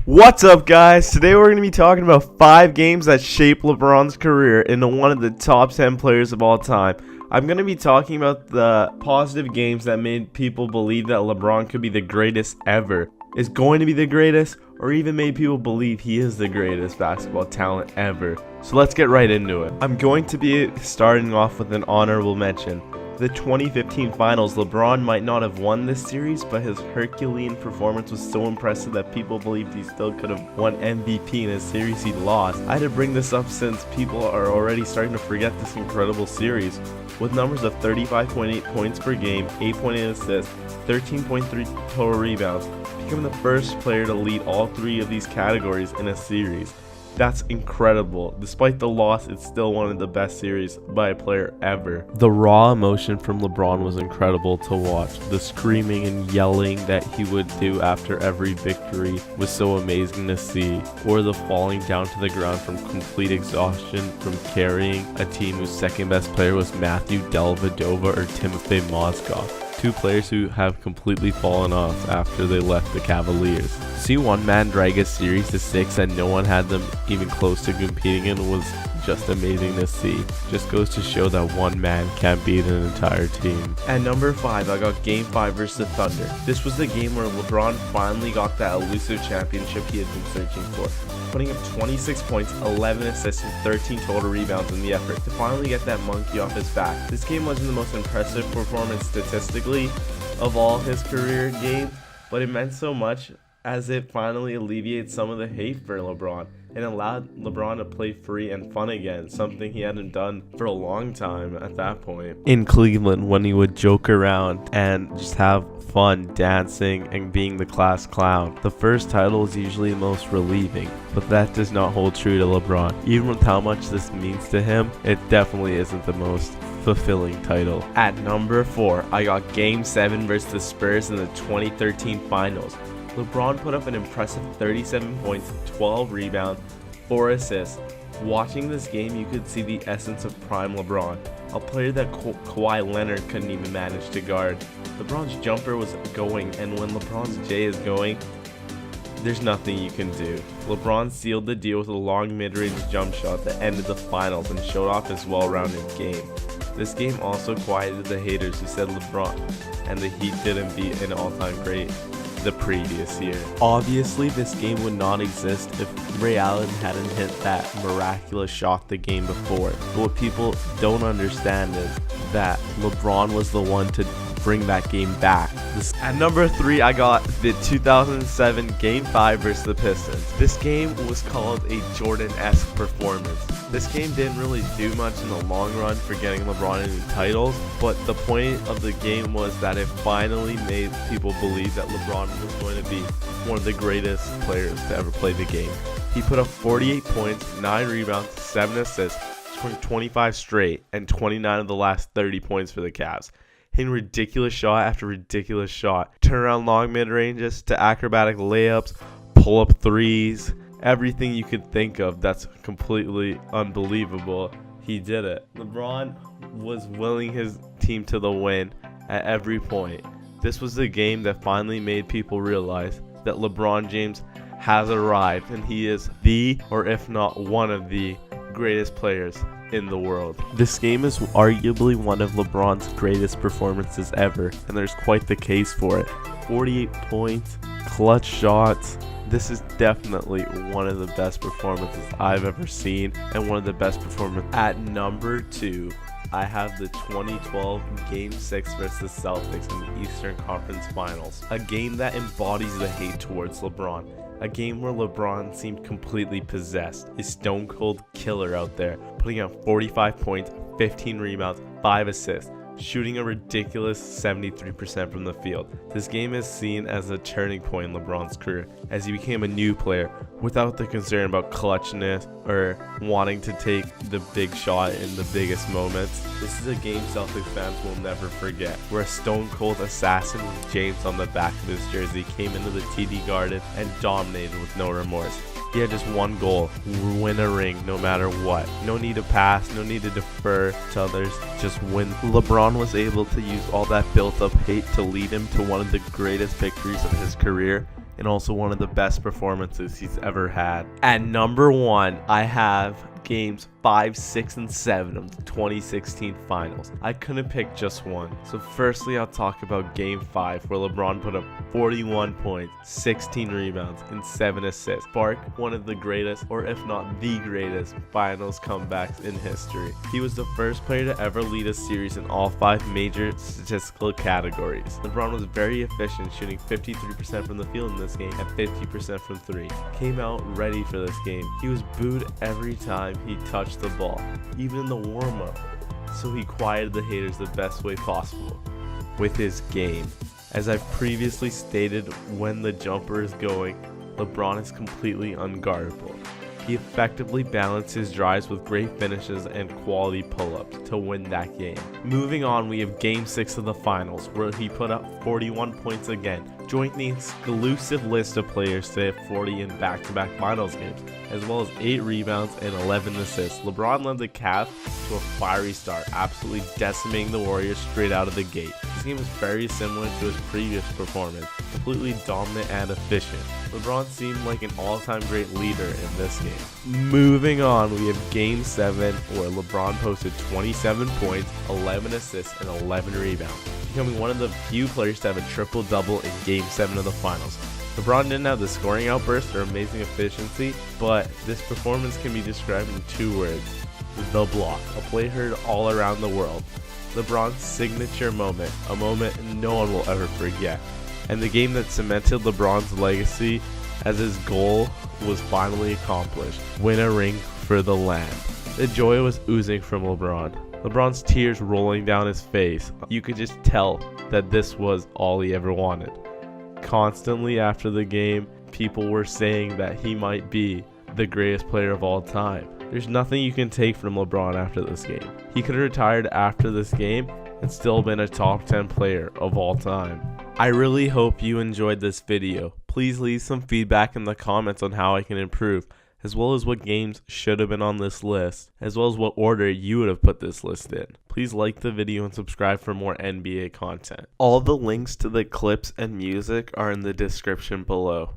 What's up, guys? Today we're going to be talking about 5 games that shaped LeBron's career into one of the top 10 players of all time. I'm going to be talking about the positive games that made people believe that LeBron could be the greatest ever, is going to be the greatest, or even made people believe he is the greatest basketball talent ever. So let's get right into it. I'm going to be starting off with an honorable mention. The 2015 finals, LeBron might not have won this series, but his Herculean performance was so impressive that people believed he still could have won MVP in a series he lost. I had to bring this up since people are already starting to forget this incredible series. With numbers of 35.8 points per game, 8.8 assists, 13.3 total rebounds, becoming the first player to lead all 3 of these categories in a series. That's incredible. Despite the loss, it's still one of the best series by a player ever. The raw emotion from LeBron was incredible to watch. The screaming and yelling that he would do after every victory was so amazing to see. Or the falling down to the ground from complete exhaustion from carrying a team whose second best player was Matthew Dellavedova or Timofey Mozgov. 2 players who have completely fallen off after they left the Cavaliers. See one man drag a series to 6 and no one had them even close to competing in was just amazing to see. Just goes to show that one man can't beat an entire team. At number 5, I got Game 5 versus the Thunder. This was the game where LeBron finally got that elusive championship he had been searching for, putting up 26 points, 11 assists, and 13 total rebounds in the effort to finally get that monkey off his back. This game wasn't the most impressive performance statistically of all his career games, but it meant so much as it finally alleviated some of the hate for LeBron and allowed LeBron to play free and fun again, something he hadn't done for a long time at that point. In Cleveland, when he would joke around and just have fun dancing and being the class clown, the first title is usually the most relieving, but that does not hold true to LeBron. Even with how much this means to him, it definitely isn't the most fulfilling title. At number 4, I got Game 7 versus the Spurs in the 2013 finals. LeBron put up an impressive 37 points, 12 rebounds, 4 assists. Watching this game, you could see the essence of prime LeBron, a player that Kawhi Leonard couldn't even manage to guard. LeBron's jumper was going, and when LeBron's J is going, there's nothing you can do. LeBron sealed the deal with a long mid-range jump shot that ended the finals and showed off his well-rounded game. This game also quieted the haters who said LeBron and the Heat didn't beat an all-time great the previous year. Obviously, this game would not exist if Ray Allen hadn't hit that miraculous shot the game before. But what people don't understand is that LeBron was the one to bring that game back. At number 3, I got the 2007 Game 5 versus the Pistons. This game was called a Jordan-esque performance. This game didn't really do much in the long run for getting LeBron any titles, but the point of the game was that it finally made people believe that LeBron was going to be one of the greatest players to ever play the game. He put up 48 points, 9 rebounds, 7 assists, scoring 25 straight, and 29 of the last 30 points for the Cavs. Hitting ridiculous shot after ridiculous shot. Turnaround long mid-ranges to acrobatic layups, pull-up threes, everything you could think of that's completely unbelievable. He did it. LeBron was willing his team to the win at every point. This was the game that finally made people realize that LeBron James has arrived and he is the, or if not one of the, greatest players in the world. This game is arguably one of LeBron's greatest performances ever, and there's quite the case for it. 48 points, clutch shots. This is definitely one of the best performances I've ever seen, and one of the best performances. At number 2, I have the 2012 Game 6 versus Celtics in the Eastern Conference Finals. A game that embodies the hate towards LeBron. A game where LeBron seemed completely possessed. A stone cold killer out there, putting up 45 points, 15 rebounds, 5 assists, shooting a ridiculous 73% from the field. This game is seen as a turning point in LeBron's career, as he became a new player without the concern about clutchness or wanting to take the big shot in the biggest moments. This is a game Celtics fans will never forget, where a stone cold assassin with James on the back of his jersey came into the TD Garden and dominated with no remorse. He had just one goal: win a ring no matter what. No need to pass, no need to defer to others, just win. LeBron was able to use all that built up hate to lead him to one of the greatest victories of his career and also one of the best performances he's ever had. At number 1, I have games 5, 6, and 7 of the 2016 finals. I couldn't pick just one. So firstly, I'll talk about game 5, where LeBron put up 41 points, 16 rebounds, and 7 assists. Sparked one of the greatest, or if not the greatest, finals comebacks in history. He was the first player to ever lead a series in all 5 major statistical categories. LeBron was very efficient, shooting 53% from the field in this game and 50% from 3. Came out ready for this game. He was booed every time he touched the ball, even in the warm-up, so he quieted the haters the best way possible with his game. As I've previously stated, when the jumper is going, LeBron is completely unguardable. He effectively balanced his drives with great finishes and quality pull-ups to win that game. Moving on, we have game 6 of the finals, where he put up 41 points again, joining the exclusive list of players to hit 40 in back-to-back finals games, as well as 8 rebounds and 11 assists. LeBron led the Cavs to a fiery start, absolutely decimating the Warriors straight out of the gate. This game was very similar to his previous performance, completely dominant and efficient. LeBron seemed like an all-time great leader in this game. Moving on, we have game 7, where LeBron posted 27 points, 11 assists, and 11 rebounds, becoming one of the few players to have a triple-double in game 7 of the finals. LeBron didn't have the scoring outburst or amazing efficiency, but this performance can be described in 2 words: the block, a play heard all around the world. LeBron's signature moment, a moment no one will ever forget, and the game that cemented LeBron's legacy as his goal was finally accomplished: win a ring for the Lamb. The joy was oozing from LeBron. LeBron's tears rolling down his face. You could just tell that this was all he ever wanted. Constantly after the game, people were saying that he might be the greatest player of all time. There's nothing you can take from LeBron after this game. He could have retired after this game and still been a top 10 player of all time. I really hope you enjoyed this video. Please leave some feedback in the comments on how I can improve, as well as what games should have been on this list, as well as what order you would have put this list in. Please like the video and subscribe for more NBA content. All the links to the clips and music are in the description below.